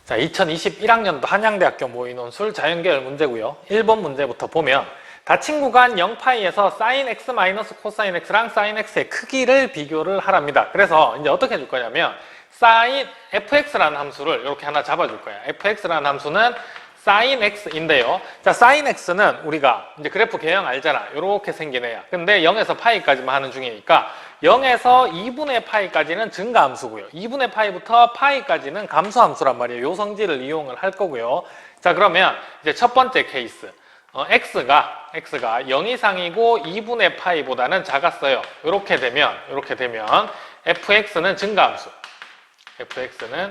자, 2021학년도 한양대학교 모의논술 자연계열 문제고요. 1번 문제부터 보면 닫힌 구간 0파이에서 sin x 마이너스 코사인 x랑 sin x의 크기를 비교를 하랍니다. 그래서 이제 어떻게 해줄 거냐면 sin fx라는 함수를 이렇게 하나 잡아줄 거야. fx라는 함수는 sin x인데요. 자, sin x는 우리가 이제 그래프 개형 알잖아. 이렇게 생긴 애야. 근데 0에서 파이까지만 하는 중이니까 0에서 2분의 파이까지는 증가함수고요. 2분의 파이부터 파이까지는 감소함수란 말이에요. 요 성질을 이용을 할 거고요. 자, 그러면 이제 첫 번째 케이스. x가 0 이상이고 2분의 파이보다는 작았어요. 이렇게 되면 fx는 증가함수. fx는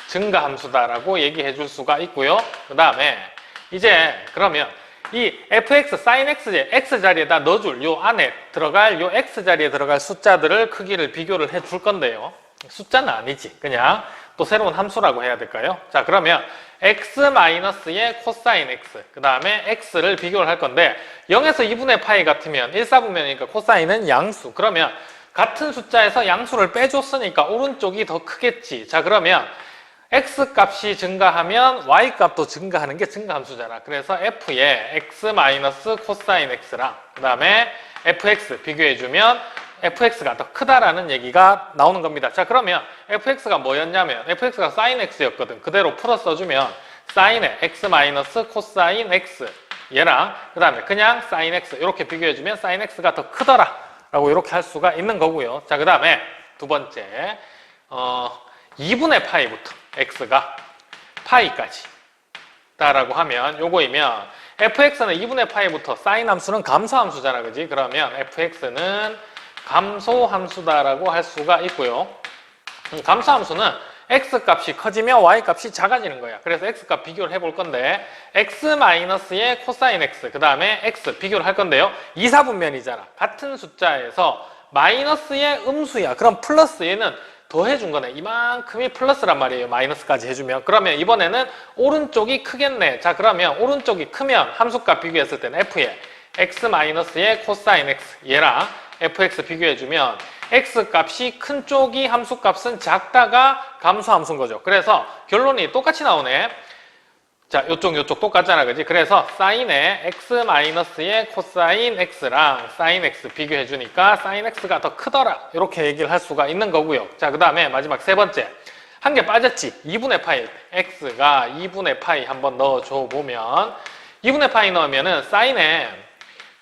증가함수다라고 얘기해 줄 수가 있고요. 그 다음에 이제 그러면 이 fx, sin x제, x 자리에다 넣어줄 요 안에 들어갈 요 x 자리에 들어갈 숫자들을 크기를 비교를 해 줄 건데요. 숫자는 아니지. 그냥 또 새로운 함수라고 해야 될까요? 자, 그러면 x-의 코사인 x, 그 다음에 x를 비교를 할 건데 0에서 2분의 파이 같으면 1사분면이니까 코사인은 양수. 그러면 같은 숫자에서 양수를 빼줬으니까 오른쪽이 더 크겠지. 자, 그러면 x 값이 증가하면 y 값도 증가하는 게 증가함수잖아. 그래서 f의 x 마이너스 코사인 x랑 그 다음에 fx 비교해주면 fx가 더 크다라는 얘기가 나오는 겁니다. 자, 그러면 fx가 뭐였냐면 fx가 sin x였거든. 그대로 풀어 써주면 sin의 x 마이너스 코사인 x 얘랑 그 다음에 그냥 sin x 이렇게 비교해주면 sin x가 더 크더라 라고 이렇게 할 수가 있는 거고요. 자, 그 다음에 두 번째 2분의 파이부터 x가 파이까지 다라고 하면 요거이면 fx는 2분의 파이부터 sin 함수는 감소함수잖아, 그지? 그러면 fx는 감소함수다라고 할 수가 있고요. 감소함수는 x 값이 커지면 y 값이 작아지는 거야. 그래서 x 값 비교를 해볼 건데 x-의 코사인 x 그 다음에 x 비교를 할 건데요. 2사분면이잖아. 같은 숫자에서 마이너스의 음수야. 그럼 플러스 얘는 더해준 거네. 이만큼이 플러스란 말이에요. 마이너스까지 해주면. 그러면 이번에는 오른쪽이 크겠네. 자, 그러면 오른쪽이 크면 함수값 비교했을 때는 f의 x-의 코사인 x 얘랑 fx 비교해주면 x 값이 큰 쪽이 함수값은 작다가 감소함수인 거죠. 그래서 결론이 똑같이 나오네. 자, 요쪽 똑같잖아, 그지? 그래서 sin의 x-의 코사인 x랑 sin x 비교해주니까 sin x가 더 크더라. 이렇게 얘기를 할 수가 있는 거고요. 자, 그 다음에 마지막 세 번째. 한 개 빠졌지? 2분의 파이. x가 2분의 파이 한번 넣어줘 보면 2분의 파이 넣으면은 sin의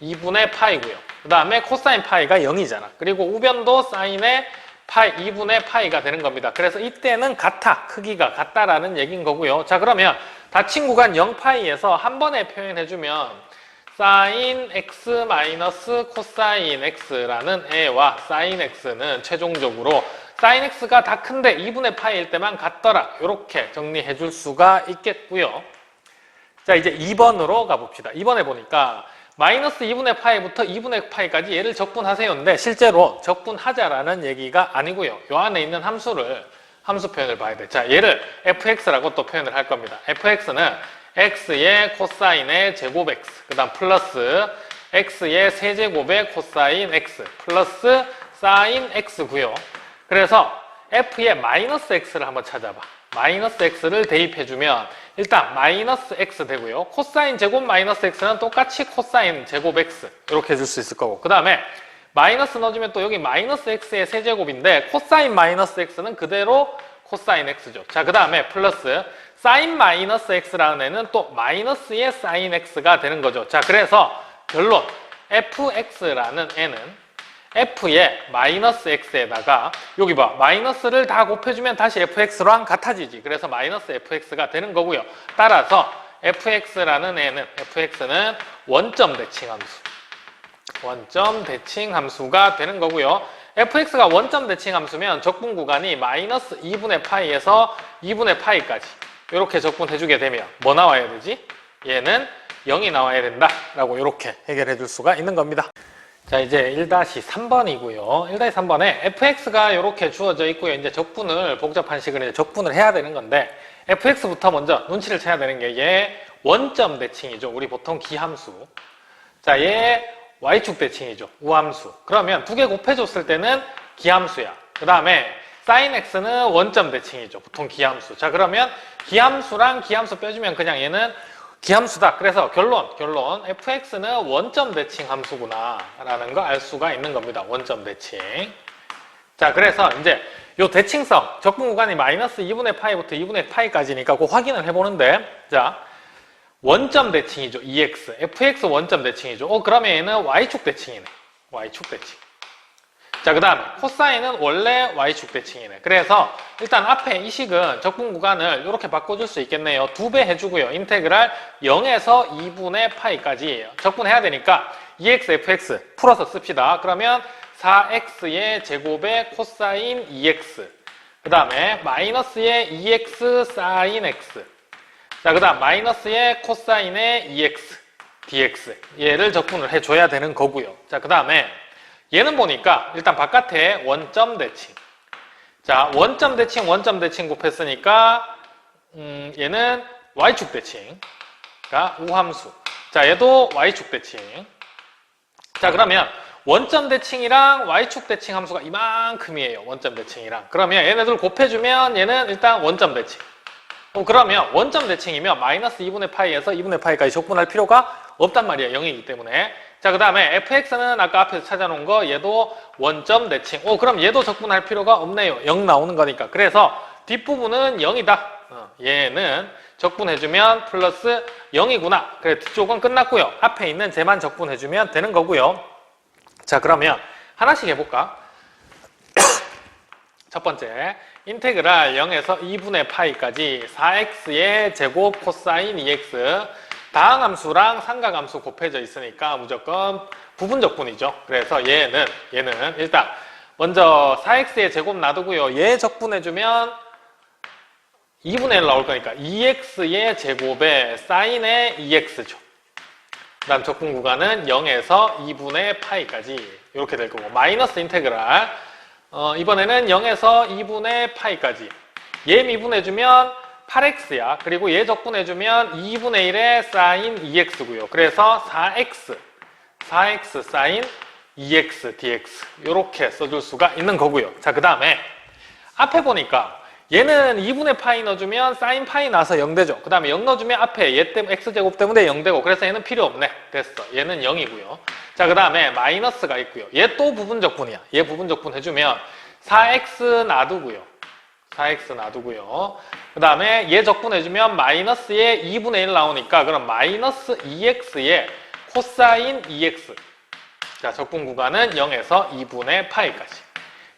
2분의 파이고요. 그 다음에 코사인 파이가 0이잖아. 그리고 우변도 사인의 파이, 2분의 파이가 되는 겁니다. 그래서 이때는 같아. 크기가 같다라는 얘기인 거고요. 자, 그러면 닫힌 구간 0파이에서 한 번에 표현해주면 sin x 마이너스 코사인 x라는 애와 sin x는 최종적으로 sin x가 다 큰데 2분의 파이일 때만 같더라. 이렇게 정리해 줄 수가 있겠고요. 자, 이제 2번으로 가봅시다. 2번에 보니까 마이너스 2분의 파이부터 2분의 파이까지 얘를 적분하세요인데 실제로 적분하자라는 얘기가 아니고요. 요 안에 있는 함수 표현을 봐야 돼. 자, 얘를 fx라고 또 표현을 할 겁니다. fx는 x의 코사인의 제곱 x, 그 다음 플러스 x의 세제곱의 코사인 x 플러스 사인 x고요. 그래서 f의 마이너스 x를 한번 찾아봐. 마이너스 x를 대입해주면 일단 마이너스 x 되고요. 코사인 제곱 마이너스 x는 똑같이 코사인 제곱 x 이렇게 해줄 수 있을 거고 그 다음에 마이너스 넣어주면 또 여기 마이너스 x의 세제곱인데 코사인 마이너스 x는 그대로 코사인 x죠. 자, 그 다음에 플러스 사인 마이너스 x라는 애는 또 마이너스의 사인 x가 되는 거죠. 자, 그래서 결론 fx라는 애는 f의 마이너스 x에다가 여기 봐 마이너스를 다 곱해주면 다시 fx랑 같아지지. 그래서 마이너스 fx가 되는 거고요. 따라서 fx라는 애는 fx는 원점 대칭 함수가 되는 거고요. fx가 원점 대칭 함수면 적분 구간이 마이너스 2분의 파이에서 2분의 파이까지 이렇게 적분해주게 되면 뭐 나와야 되지? 얘는 0이 나와야 된다 라고 이렇게 해결해 줄 수가 있는 겁니다. 자, 이제 1-3번이고요. 1-3번에 fx가 이렇게 주어져 있고요. 이제 적분을 복잡한 식으로 이제 적분을 해야 되는 건데 fx부터 먼저 눈치를 채야 되는 게 얘 원점 대칭이죠. 우리 보통 기함수. 자, 얘 y축 대칭이죠. 우함수. 그러면 두 개 곱해줬을 때는 기함수야. 그 다음에 sin x는 원점 대칭이죠. 보통 기함수. 자, 그러면 기함수랑 기함수 빼주면 그냥 얘는 기함수다. 그래서 결론 fx는 원점 대칭 함수구나 라는 거 알 수가 있는 겁니다. 원점 대칭. 자, 그래서 이제 요 대칭성 적분 구간이 마이너스 2분의 파이부터 2분의 파이까지니까 그 확인을 해보는데, 자, 원점 대칭이죠. EX, fx 원점 대칭이죠. 그러면 얘는 y축 대칭이네. y축 대칭. 자, 그 다음에 코사인은 원래 y축 대칭이네. 그래서 일단 앞에 이 식은 적분 구간을 이렇게 바꿔줄 수 있겠네요. 2배 해주고요. 인테그랄 0에서 2분의 파이까지 적분해야 되니까 EX, FX 풀어서 씁시다. 그러면 4x의 제곱의 코사인 2x, 그 다음에 마이너스의 2x 사인 x, 자, 그 다음 마이너스의 코사인의 2x dx, 얘를 적분을 해줘야 되는 거고요. 자, 그 다음에 얘는 보니까 일단 바깥에 원점 대칭. 자, 원점 대칭 곱했으니까 얘는 y축 대칭. 그러니까 우함수. 자, 얘도 y축 대칭. 자, 그러면 원점 대칭이랑 y축 대칭 함수가 이만큼이에요. 원점 대칭이랑. 그러면 얘네들 곱해주면 얘는 일단 원점 대칭. 그러면 원점 대칭이면 마이너스 2분의 파이에서 2분의 파이까지 적분할 필요가 없단 말이에요. 0이기 때문에. 자, 그 다음에 fx는 아까 앞에서 찾아놓은 거 얘도 원점 대칭. 그럼 얘도 적분할 필요가 없네요. 0 나오는 거니까. 그래서 뒷부분은 0이다. 얘는 적분해주면 플러스 0이구나. 그래, 뒤쪽은 끝났고요. 앞에 있는 쟤만 적분해주면 되는 거고요. 자, 그러면 하나씩 해볼까? 첫 번째, 인테그랄 0에서 2분의 파이까지 4x의 제곱 코사인 2x, 다항함수랑 삼각함수 곱해져 있으니까 무조건 부분적분이죠. 그래서 얘는 일단 먼저 4x의 제곱 놔두고요. 얘 적분해주면 2분의 1 나올 거니까 2x의 제곱에 사인의 2x죠. 그 다음 적분 구간은 0에서 2분의 파이까지 이렇게 될 거고, 마이너스 인테그랄 이번에는 0에서 2분의 파이까지 얘 미분해주면 8x야. 그리고 얘 적분해주면 2분의 1의 사인 2x고요. 그래서 4x 사인 2x dx 이렇게 써줄 수가 있는 거고요. 자, 그 다음에 앞에 보니까 얘는 2분의 파이 넣어주면 사인 파이 나서 0 되죠. 그 다음에 0 넣어주면 앞에 얘 때문에 x제곱 때문에 0 되고, 그래서 얘는 필요 없네. 됐어. 얘는 0이고요. 자, 그 다음에 마이너스가 있고요. 얘 또 부분적분이야. 얘 부분적분 해주면 4x 놔두고요. 4x 놔두고요. 그 다음에 얘 적분해주면 마이너스의 2분의 1 나오니까 그럼 마이너스 2x의 코사인 2x. 자, 적분 구간은 0에서 2분의 파이까지.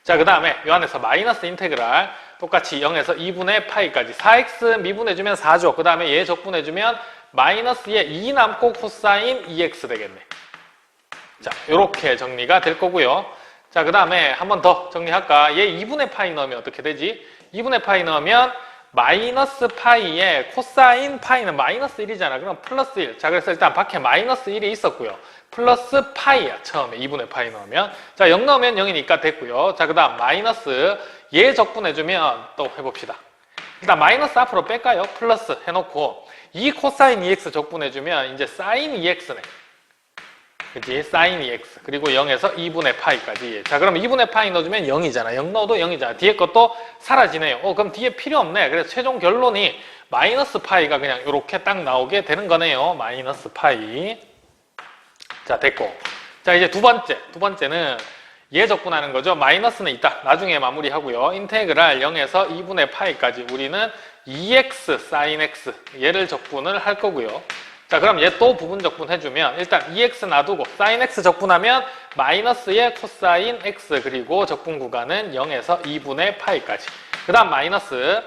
자, 그 다음에 이 안에서 마이너스 인테그랄 똑같이 0에서 2분의 파이까지 4x 미분해주면 4죠. 그 다음에 얘 적분해주면 마이너스의 2 남고 코사인 2x 되겠네. 자, 요렇게 정리가 될 거고요. 자, 그 다음에 한 번 더 정리할까? 얘 2분의 파이 넣으면 어떻게 되지? 2분의 파이 넣으면 마이너스 파이에 코사인 파이는 마이너스 1이잖아. 그럼 플러스 1. 자, 그래서 일단 밖에 마이너스 1이 있었고요. 플러스 파이야. 처음에 2분의 파이 넣으면. 자, 0 넣으면 0이니까 됐고요. 자, 그 다음 마이너스 얘 적분해주면 또 해봅시다. 일단 마이너스 앞으로 뺄까요? 플러스 해놓고 이 코사인 2x 적분해주면 이제 사인 2x네. 그치? 사인 2x. 그리고 0에서 2분의 파이까지. 자, 그럼 2분의 파이 넣어주면 0이잖아. 0 넣어도 0이잖아. 뒤에 것도 사라지네요. 그럼 뒤에 필요 없네. 그래서 최종 결론이 마이너스 파이가 그냥 이렇게 딱 나오게 되는 거네요. 마이너스 파이. 자, 됐고. 자, 이제 두 번째는 얘 적분하는 거죠. 마이너스는 있다. 나중에 마무리하고요. 인테그랄 0에서 2분의 파이까지 우리는 2x 사인 x 얘를 적분을 할 거고요. 자, 그럼 얘 또 부분 적분 해주면 일단 2x 놔두고 사인 x 적분하면 마이너스의 코사인 x, 그리고 적분 구간은 0에서 2분의 파이까지. 그 다음 마이너스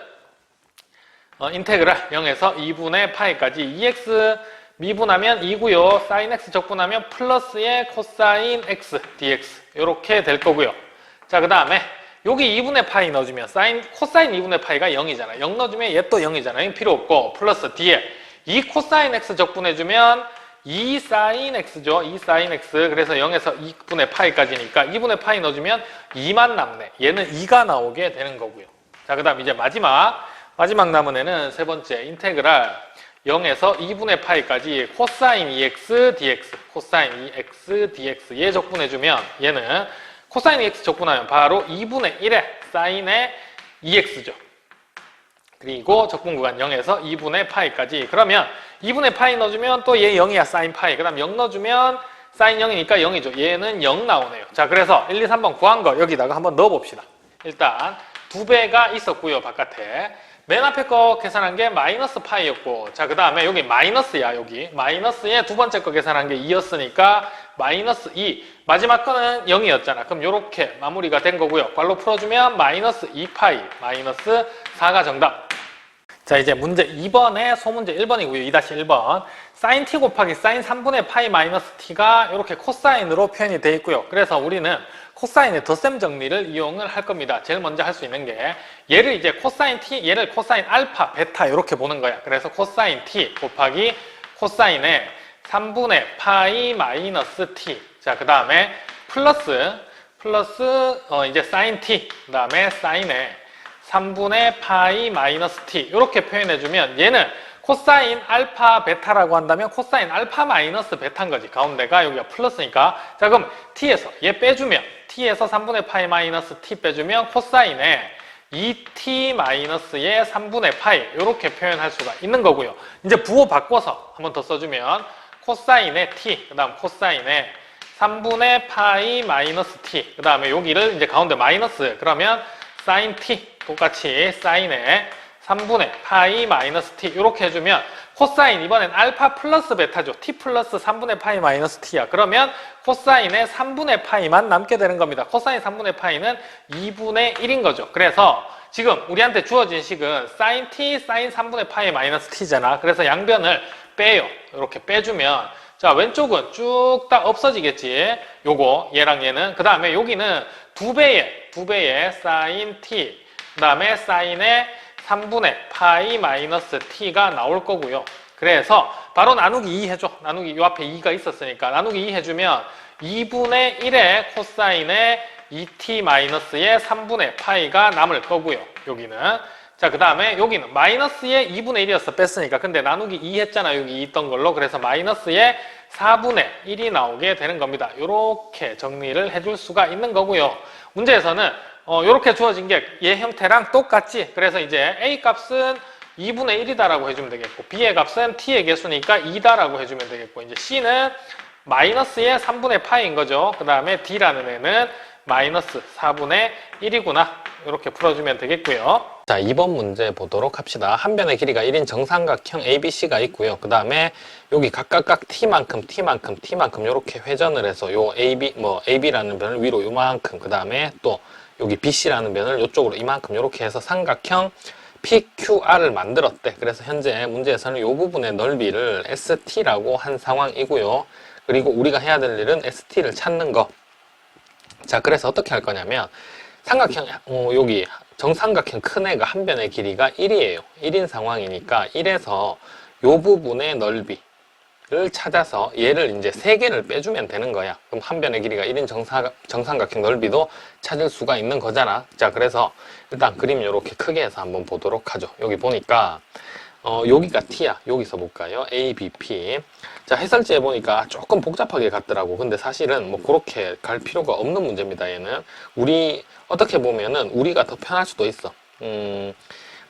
인테그랄 0에서 2분의 파이까지 2x 미분하면 2고요. 사인 x 적분하면 플러스의 코사인 x dx 이렇게 될 거고요. 자, 그 다음에 여기 2분의 파이 넣어주면 코사인 2분의 파이가 0이잖아. 0 넣어주면 얘 또 0이잖아. 0 필요 없고 플러스 뒤에 2 코사인 x 적분해주면 2 사인 x죠. 2 사인 x. 그래서 0에서 2분의 파이까지니까 2분의 파이 넣어주면 2만 남네. 얘는 2가 나오게 되는 거고요. 자, 그 다음 이제 마지막 남은 애는 세 번째 인테그랄 0에서 2분의 파이까지 코사인 2x dx, 코사인 2x dx 얘 적분해주면 얘는 코사인 2x 적분하면 바로 2분의 1의 사인의 2x죠. 그리고 적분구간 0에서 2분의 파이까지. 그러면 2분의 파이 넣어주면 또 얘 0이야, 사인 파이. 그 다음 0 넣어주면 사인 0이니까 0이죠. 얘는 0 나오네요. 자, 그래서 1, 2, 3번 구한 거 여기다가 한번 넣어봅시다. 일단 2배가 있었고요, 바깥에. 맨 앞에 거 계산한 게 마이너스 파이였고, 자, 그 다음에 여기 마이너스야, 여기. 마이너스에 두 번째 거 계산한 게 2였으니까 마이너스 2. 마지막 거는 0이었잖아. 그럼 요렇게 마무리가 된 거고요. 괄호 풀어주면 마이너스 2파이, 마이너스 4가 정답. 자, 이제 문제 2번에 소문제 1번이고요. 2-1번. 사인 t 곱하기 사인 3분의 파이 마이너스 t가 이렇게 코사인으로 표현이 되어 있고요. 그래서 우리는 코사인의 덧셈 정리를 이용을 할 겁니다. 제일 먼저 할 수 있는 게 얘를 이제 코사인 t, 얘를 코사인 알파, 베타 이렇게 보는 거야. 그래서 코사인 t 곱하기 코사인의 3분의 파이 마이너스 t. 자, 그 다음에 플러스 이제 사인 t, 그 다음에 사인의 3분의 파이 마이너스 t 이렇게 표현해주면 얘는 코사인 알파 베타라고 한다면 코사인 알파 마이너스 베타인 거지. 가운데가 여기가 플러스니까. 자, 그럼 t에서 얘 빼주면 t에서 3분의 파이 마이너스 t 빼주면 코사인의 2t 마이너스의 3분의 파이 이렇게 표현할 수가 있는 거고요. 이제 부호 바꿔서 한번 더 써주면 코사인의 t, 그 다음 코사인의 3분의 파이 마이너스 t, 그 다음에 여기를 이제 가운데 마이너스, 그러면 사인 t 똑같이 사인의 3분의 파이 마이너스 t 이렇게 해주면 코사인 이번엔 알파 플러스 베타죠. t 플러스 3분의 파이 마이너스 t야. 그러면 코사인의 3분의 파이만 남게 되는 겁니다. 코사인 3분의 파이는 2분의 1인 거죠. 그래서 지금 우리한테 주어진 식은 사인 t 사인 3분의 파이 마이너스 t잖아. 그래서 양변을 빼요. 이렇게 빼주면 자, 왼쪽은 쭉 다 없어지겠지. 요거 얘랑 얘는. 그 다음에 여기는 두 배의 사인 t, 그 다음에 사인의 3분의 파이 마이너스 t가 나올 거고요. 그래서 바로 나누기 2 해줘. 나누기 요 앞에 2가 있었으니까 나누기 2 해주면 2분의 1의 코사인의 2t 마이너스의 3분의 파이가 남을 거고요. 여기는. 자, 그 다음에 여기는 마이너스의 2분의 1이었어. 뺐으니까. 근데 나누기 2 했잖아. 여기 2 있던 걸로. 그래서 마이너스의 4분의 1이 나오게 되는 겁니다. 이렇게 정리를 해줄 수가 있는 거고요. 문제에서는 이렇게 주어진 게 얘 형태랑 똑같지. 그래서 이제 A 값은 2분의 1이다라고 해주면 되겠고, B의 값은 T의 개수니까 2다라고 해주면 되겠고, 이제 C는 마이너스의 3분의 파이인 거죠. 그 다음에 D라는 애는 마이너스 4분의 1이구나. 이렇게 풀어주면 되겠고요. 자, 2번 문제 보도록 합시다. 한 변의 길이가 1인 정삼각형 ABC가 있고요. 그 다음에 여기 각각 T만큼 이렇게 회전을 해서 요 AB라는 변을 위로 요만큼, 그 다음에 또 여기 BC라는 변을 이쪽으로 이만큼 이렇게 해서 삼각형 PQR을 만들었대. 그래서 현재 문제에서는 이 부분의 넓이를 ST라고 한 상황이고요. 그리고 우리가 해야 될 일은 ST를 찾는 거. 자, 그래서 어떻게 할 거냐면 삼각형 여기 정삼각형 큰 애가 한 변의 길이가 1이에요. 1인 상황이니까 1에서 이 부분의 넓이를 찾아서 얘를 이제 3개를 빼주면 되는 거야. 그럼 한 변의 길이가 1인 정삼각형 넓이도 찾을 수가 있는 거잖아. 자, 그래서 일단 그림 이렇게 크게 해서 한번 보도록 하죠. 여기 보니까 여기가 T야. 여기서 볼까요? A, B, P. 자, 해설지에 보니까 조금 복잡하게 갔더라고. 근데 사실은 뭐 그렇게 갈 필요가 없는 문제입니다. 얘는 어떻게 보면은 우리가 더 편할 수도 있어.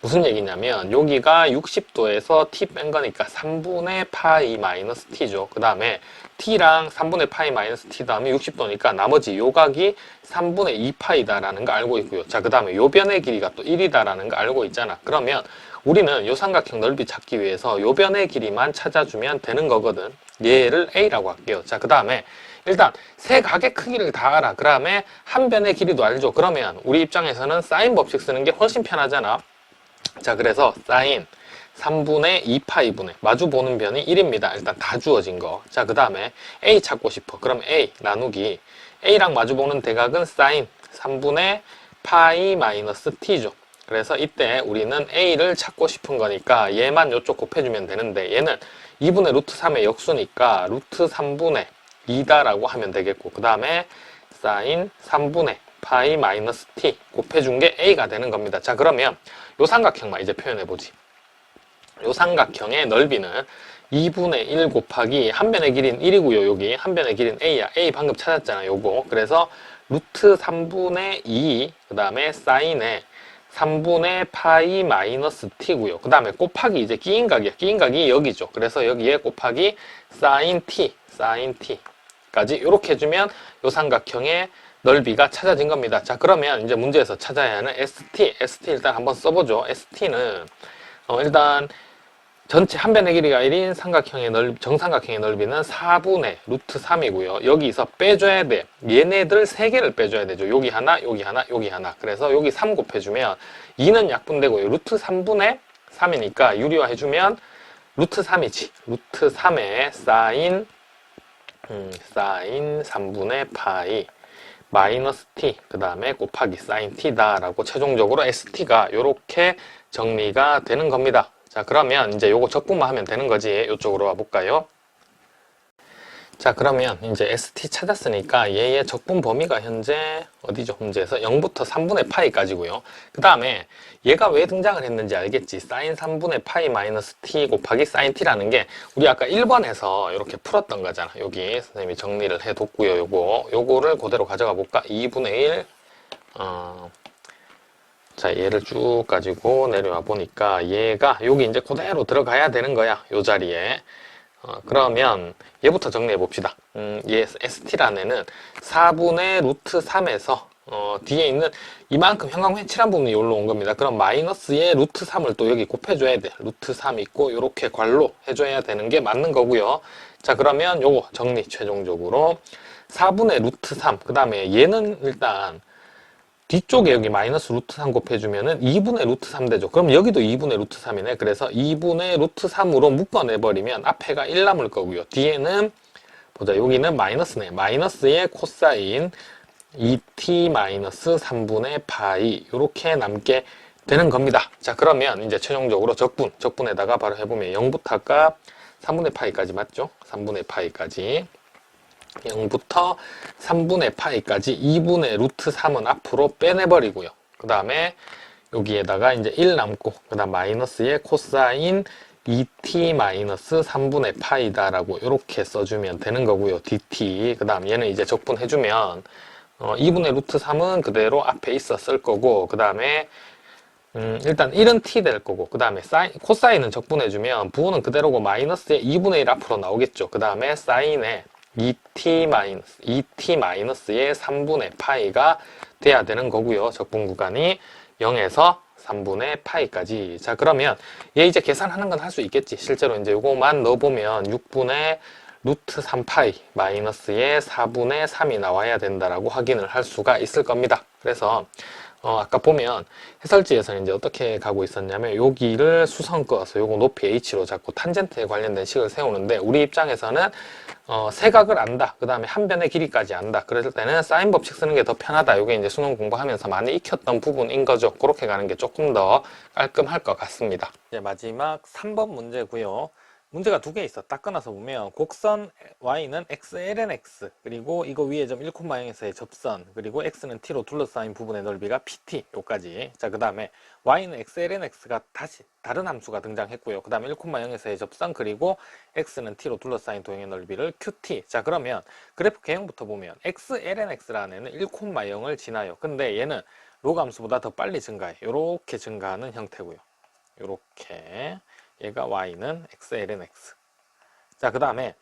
무슨 얘기냐면 여기가 60도에서 t 뺀 거니까 3분의 파이 마이너스 t죠. 그 다음에 t랑 3분의 파이 마이너스 t 다음에 60도니까 나머지 요각이 3분의 2파이다라는 거 알고 있고요. 자, 그 다음에 요 변의 길이가 또 1이다라는 거 알고 있잖아. 그러면 우리는 요 삼각형 넓이 찾기 위해서 요 변의 길이만 찾아주면 되는 거거든. 얘를 A라고 할게요. 자, 그 다음에 일단 세 각의 크기를 다 알아. 그 다음에 한 변의 길이도 알죠. 그러면 우리 입장에서는 사인 법칙 쓰는 게 훨씬 편하잖아. 자, 그래서 사인 3분의 2파이분의 마주 보는 변이 1입니다. 일단 다 주어진 거. 자, 그 다음에 A 찾고 싶어. 그럼 A 나누기 A랑 마주 보는 대각은 사인 3분의 파이 마이너스 t죠. 그래서 이때 우리는 A를 찾고 싶은 거니까 얘만 이쪽 곱해주면 되는데 얘는 2분의 루트 3의 역수니까 루트 3분의 2다라고 하면 되겠고, 그 다음에 사인 3분의 파이 마이너스 t 곱해준 게 A가 되는 겁니다. 자, 그러면 요 삼각형만 이제 표현해보지. 요 삼각형의 넓이는 2분의 1 곱하기 한 변의 길이는 1이고요. 여기 한 변의 길이는 A야. A 방금 찾았잖아. 요거. 그래서 루트 3분의 2, 그 다음에 사인의 3분의 파이 마이너스 t고요. 그 다음에 곱하기 이제 끼인각이야. 끼인각이 여기죠. 그래서 여기에 곱하기 sin t까지 이렇게 해주면 요 삼각형의 넓이가 찾아진 겁니다. 자, 그러면 이제 문제에서 찾아야 하는 ST 일단 한번 써보죠. ST는 일단 전체 한 변의 길이가 1인 정삼각형의 넓이는 4분의 루트 3이고요. 여기서 빼줘야 돼. 얘네들 3개를 빼줘야 되죠. 여기 하나, 여기 하나, 여기 하나. 그래서 여기 3 곱해주면 2는 약분되고요. 루트 3분의 3이니까 유리화 해주면 루트 3이지. 루트 3의 사인 3분의 파이 마이너스 t 그 다음에 곱하기 사인 t다 라고 최종적으로 st가 이렇게 정리가 되는 겁니다. 자, 그러면 이제 요거 적분만 하면 되는 거지. 이쪽으로 와볼까요? 자, 그러면 이제 ST 찾았으니까 얘의 적분 범위가 현재 어디죠? 문제에서 0부터 3분의 파이까지고요. 그 다음에 얘가 왜 등장을 했는지 알겠지? 사인 3분의 파이 마이너스 t 곱하기 사인 t라는 게 우리 아까 1번에서 이렇게 풀었던 거잖아. 여기 선생님이 정리를 해뒀고요. 요거를 그대로 가져가 볼까? 2분의 1 자, 얘를 쭉 가지고 내려와 보니까 얘가 여기 이제 그대로 들어가야 되는 거야. 요 자리에. 그러면 얘부터 정리해 봅시다. 얘 ST라는 애는 4분의 루트 3에서 뒤에 있는 이만큼 형광펜 칠한 부분이 여기로 온 겁니다. 그럼 마이너스의 루트 3을 또 여기 곱해줘야 돼. 루트 3 있고 이렇게 괄로 해줘야 되는 게 맞는 거고요. 자, 그러면 요거 정리 최종적으로 4분의 루트 3. 그 다음에 얘는 일단 뒤쪽에 여기 마이너스 루트 3 곱해주면은 2분의 루트 3 되죠. 그럼 여기도 2분의 루트 3이네. 그래서 2분의 루트 3으로 묶어내버리면 앞에가 1 남을 거고요. 뒤에는 보자. 여기는 마이너스네. 마이너스의 코사인 2t 마이너스 3분의 파이 이렇게 남게 되는 겁니다. 자, 그러면 이제 최종적으로 적분에다가 바로 해보면 0부터 아까 3분의 파이까지 맞죠? 3분의 파이까지 0부터 3분의 파이까지 2분의 루트 3은 앞으로 빼내버리고요. 그 다음에 여기에다가 이제 1 남고 그 다음 마이너스의 코사인 2t 마이너스 3분의 파이다라고 이렇게 써주면 되는 거고요. dt 그 다음 얘는 이제 적분해주면 2분의 루트 3은 그대로 앞에 있어 쓸 거고 그 다음에 일단 1은 t 될 거고 그 다음에 코사인은 적분해주면 부호는 그대로고 마이너스의 2분의 1 앞으로 나오겠죠. 그 다음에 사인의 2t 마이너스의 3분의 파이가 돼야 되는 거고요. 적분 구간이 0에서 3분의 파이까지. 자, 그러면 얘 이제 계산하는 건 할 수 있겠지. 실제로 이제 요거만 넣어보면 6분의 루트 3파이 마이너스의 4분의 3이 나와야 된다라고 확인을 할 수가 있을 겁니다. 그래서 아까 보면 해설지에서는 이제 어떻게 가고 있었냐면 여기를 수성 꺼서 요거 높이 h로 잡고 탄젠트에 관련된 식을 세우는데 우리 입장에서는 세각을 안다. 그 다음에 한 변의 길이까지 안다. 그랬을 때는 사인 법칙 쓰는 게 더 편하다. 이게 이제 수능 공부하면서 많이 익혔던 부분인 거죠. 그렇게 가는 게 조금 더 깔끔할 것 같습니다. 이제 마지막 3번 문제고요. 문제가 두 개 있어. 딱 끊어서 보면 곡선 y는 xlnx 그리고 이거 위에 점 1,0에서의 접선 그리고 x는 t로 둘러싸인 부분의 넓이가 pt 요까지. 자, 그 다음에 y는 xlnx가 다시 다른 함수가 등장했고요. 그 다음에 1,0에서의 접선 그리고 x는 t로 둘러싸인 도형의 넓이를 qt. 자, 그러면 그래프 개형부터 보면 xlnx라는 애는 1,0을 지나요. 근데 얘는 로그 함수보다 더 빨리 증가해. 요렇게 증가하는 형태고요. 요렇게 얘가 y는 xlnx. 자, 그 다음에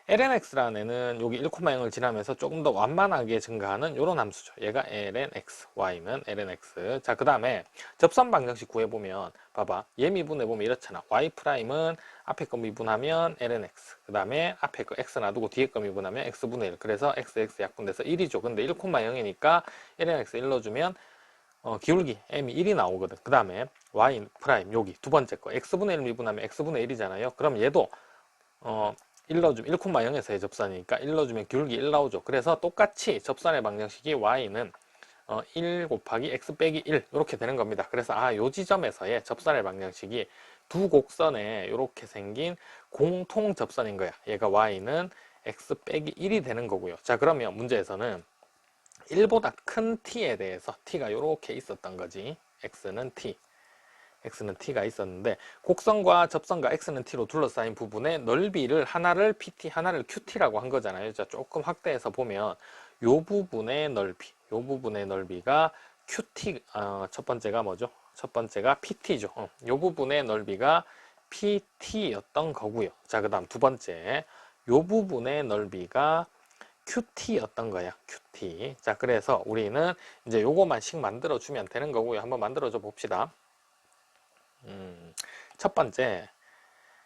lnx라는 애는 여기 1,0을 지나면서 조금 더 완만하게 증가하는 이런 함수죠. 얘가 lnx, y는 lnx. 자, 그 다음에 접선 방정식 구해보면 봐봐. 얘 미분해보면 이렇잖아. y'은 앞에 거 미분하면 lnx. 그 다음에 앞에 거 x 놔두고 뒤에 거 미분하면 x분의 1. 그래서 xx 약분돼서 1이죠. 근데 1,0이니까 lnx 1 넣어주면 기울기 m이 1이 나오거든. 그 다음에 y 프라임 여기 두 번째 거 x분의 1 미분하면 x분의 1이잖아요. 그럼 얘도 1 넣어주면 1,0에서의 접선이니까 1 넣어주면 기울기 1 나오죠. 그래서 똑같이 접선의 방정식이 y는 1 곱하기 x 빼기 1 이렇게 되는 겁니다. 그래서 요 지점에서의 접선의 방정식이 두 곡선에 이렇게 생긴 공통 접선인 거야. 얘가 y는 x 빼기 1이 되는 거고요. 자, 그러면 문제에서는 1보다 큰 t에 대해서 t가 이렇게 있었던 거지. x는 t가 있었는데 곡선과 접선과 x는 t로 둘러싸인 부분의 넓이를 하나를 pt, 하나를 qt라고 한 거잖아요. 자, 조금 확대해서 보면 요 부분의 넓이가 QT, 첫 번째가 뭐죠? 첫 번째가 PT죠. 요 부분의 넓이가 PT였던 거고요. 자, 그 다음 두 번째, 요 부분의 넓이가 QT였던 거야. QT. 자, 그래서 우리는 이제 요거만씩 만들어 주면 되는 거고요. 한번 만들어 줘 봅시다. 첫 번째,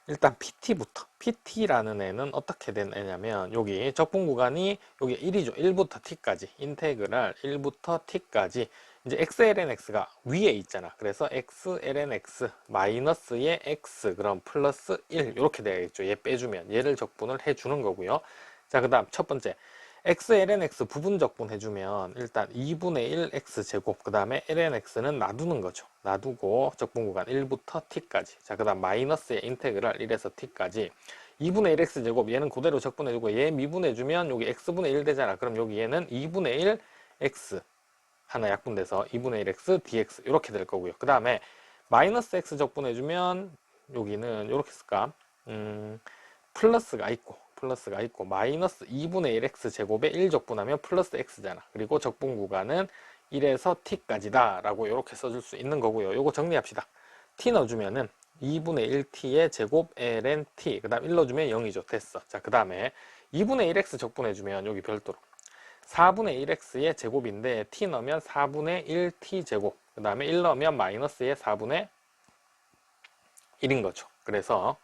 일단 PT부터. PT라는 애는 어떻게 된 애냐면, 여기 적분 구간이 여기 1이죠. 1부터 T까지. 인테그랄 1부터 T까지. 이제 XLNX가 위에 있잖아. 그래서 XLNX 마이너스의 X, 그럼 플러스 1. 이렇게 되겠죠. 얘 빼주면. 얘를 적분을 해주는 거고요. 자, 그 다음 첫 번째. XLNX 부분 적분 해주면 일단 2분의 1 X제곱, 그 다음에 LNX는 놔두는 거죠. 놔두고 적분 구간 1부터 T까지. 자, 그 다음 마이너스의 인테그랄 1에서 T까지. 2분의 1 X제곱, 얘는 그대로 적분해주고 얘 미분해주면 여기 X분의 1 되잖아. 그럼 여기 얘는 2분의 1 X 하나 약분돼서 2분의 1 X dx 이렇게 될 거고요. 그 다음에 마이너스 X 적분해주면 여기는 이렇게 쓸까? 플러스가 있고 마이너스 2분의 1 x 제곱에 1 적분하면 플러스 x잖아. 그리고 적분 구간은 1에서 t까지다 라고 이렇게 써줄 수 있는 거고요. 요거 정리합시다. t 넣어주면은 2분의 1t의 제곱 ln t, 그 다음 1 넣어주면 0이죠. 됐어. 자, 그 다음에 2분의 1x 적분해주면 여기 별도로 4분의 1x의 제곱인데 t 넣으면 4분의 1t 제곱, 그 다음에 1 넣으면 마이너스의 4분의 1인 거죠. 그래서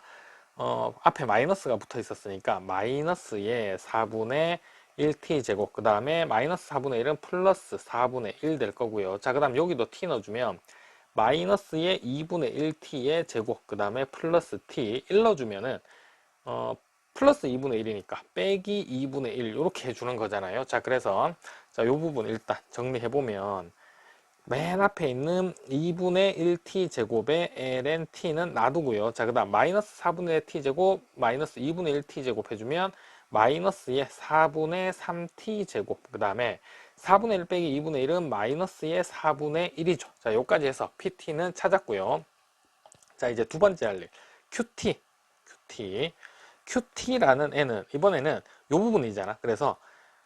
앞에 마이너스가 붙어 있었으니까 마이너스의 4분의 1t 제곱, 그 다음에 마이너스 4분의 1은 플러스 4분의 1 될 거고요. 자, 그 다음 여기도 t 넣어주면 마이너스의 2분의 1t의 제곱, 그 다음에 플러스 t 1 넣어주면은 플러스 2분의 1이니까 빼기 2분의 1 이렇게 해주는 거잖아요. 자, 그래서 자, 요 부분 일단 정리해보면 맨 앞에 있는 2분의 1t 제곱의 ln t는 놔두고요. 자, 그 다음 마이너스 4분의 1 t 제곱 마이너스 2분의 1 t 제곱 해주면 마이너스의 4분의 3t 제곱, 그 다음에 4분의 1 빼기 2분의 1은 마이너스의 4분의 1이죠. 자, 여기까지 해서 pt는 찾았고요. 자, 이제 두 번째 할 일, qt라는 애는 이번에는 요 부분이잖아. 그래서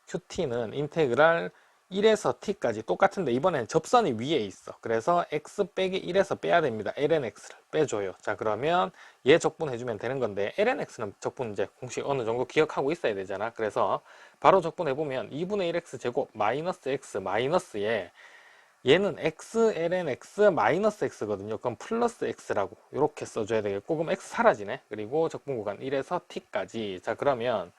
qt는 인테그랄 1에서 t까지 똑같은데 이번엔 접선이 위에 있어. 그래서 x 빼기 1에서 빼야 됩니다. lnx를 빼줘요. 자, 그러면 얘 적분해주면 되는 건데 lnx는 적분 이제 공식 어느 정도 기억하고 있어야 되잖아. 그래서 바로 적분해보면 2분의 1x 제곱 마이너스 x 마이너스에 얘는 x ln x 마이너스 x거든요. 그럼 플러스 x라고 이렇게 써줘야 되겠고, 그럼 x 사라지네. 그리고 적분 구간 1에서 t까지. 자, 그러면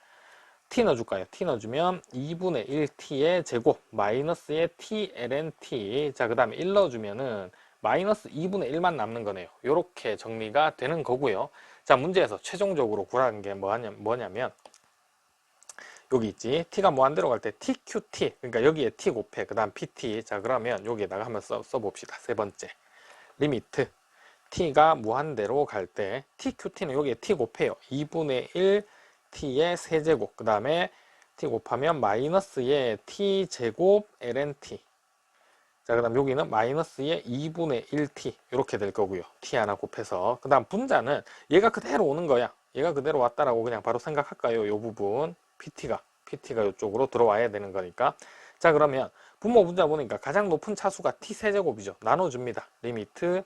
t 넣어줄까요? t 넣어주면 2분의 1t의 제곱 마이너스의 t ln t. 자, 그 다음에 1 넣어주면은 마이너스 2분의 1만 남는 거네요. 이렇게 정리가 되는 거고요. 자, 문제에서 최종적으로 구하는 게 뭐냐면 여기 있지. t가 무한대로 갈 때 tqt, 그러니까 여기에 t 곱해, 그 다음 pt. 자, 그러면 여기에다가 한번 써봅시다. 세 번째 리미트 t가 무한대로 갈 때 tqt는 여기에 t 곱해요. 2분의 1 t의 세제곱, 그 다음에 t 곱하면 마이너스의 t제곱 ln t. 자, 그 다음 여기는 마이너스의 2분의 1t 이렇게 될 거고요. t 하나 곱해서. 그 다음 분자는 얘가 그대로 오는 거야. 얘가 그대로 왔다라고 그냥 바로 생각할까요? 이 부분 pt가 이쪽으로 들어와야 되는 거니까. 자, 그러면 분모 분자 보니까 가장 높은 차수가 t세제곱이죠. 나눠줍니다. 리미트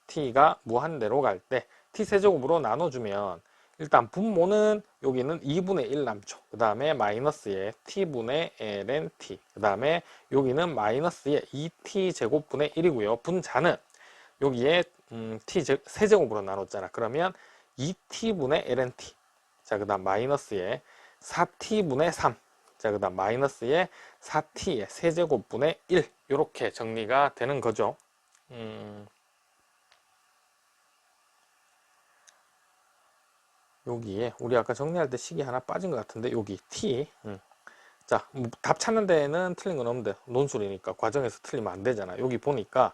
t가 무한대로 갈 때 t세제곱으로 나눠주면 일단 분모는 여기는 2분의 1 남죠. 그 다음에 마이너스의 t분의 ln t. 그 다음에 여기는 마이너스의 2t 제곱분의 1이고요. 분자는 여기에 t 세제곱으로 나눴잖아. 그러면 2t분의 ln t. 자, 그 다음 마이너스의 4t분의 3. 자, 그 다음 마이너스의 4t의 세제곱분의 1. 이렇게 정리가 되는 거죠. 여기에 우리 아까 정리할 때 식이 하나 빠진 것 같은데 여기 t. 자, 답 찾는 데는 틀린 건 없는데 논술이니까 과정에서 틀리면 안 되잖아. 여기 보니까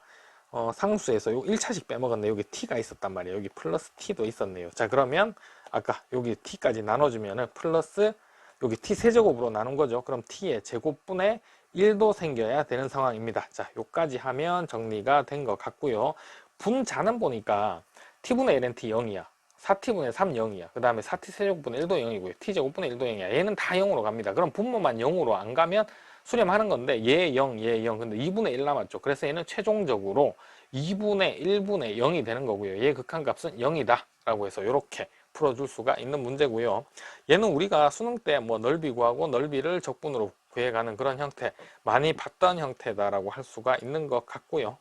상수에서 요 1차씩 빼먹었네. 여기 t가 있었단 말이에요. 여기 플러스 t도 있었네요. 자, 그러면 아까 여기 t까지 나눠주면은 플러스 여기 t 세제곱으로 나눈 거죠. 그럼 t의 제곱분의 1도 생겨야 되는 상황입니다. 자, 요까지 하면 정리가 된 것 같고요. 분자는 보니까 t분의 ln t 0이야. 4t분의 3 0이야. 그 다음에 4t 세제곱분의 1도 0이고요. t제곱분의 1도 0이야. 얘는 다 0으로 갑니다. 그럼 분모만 0으로 안 가면 수렴하는 건데 얘 0, 얘 0. 근데 2분의 1 남았죠. 그래서 얘는 최종적으로 2분의 1분의 0이 되는 거고요. 얘 극한값은 0이다 라고 해서 이렇게 풀어줄 수가 있는 문제고요. 얘는 우리가 수능 때 뭐 넓이 구하고 넓이를 적분으로 구해가는 그런 형태, 많이 봤던 형태다라고 할 수가 있는 것 같고요.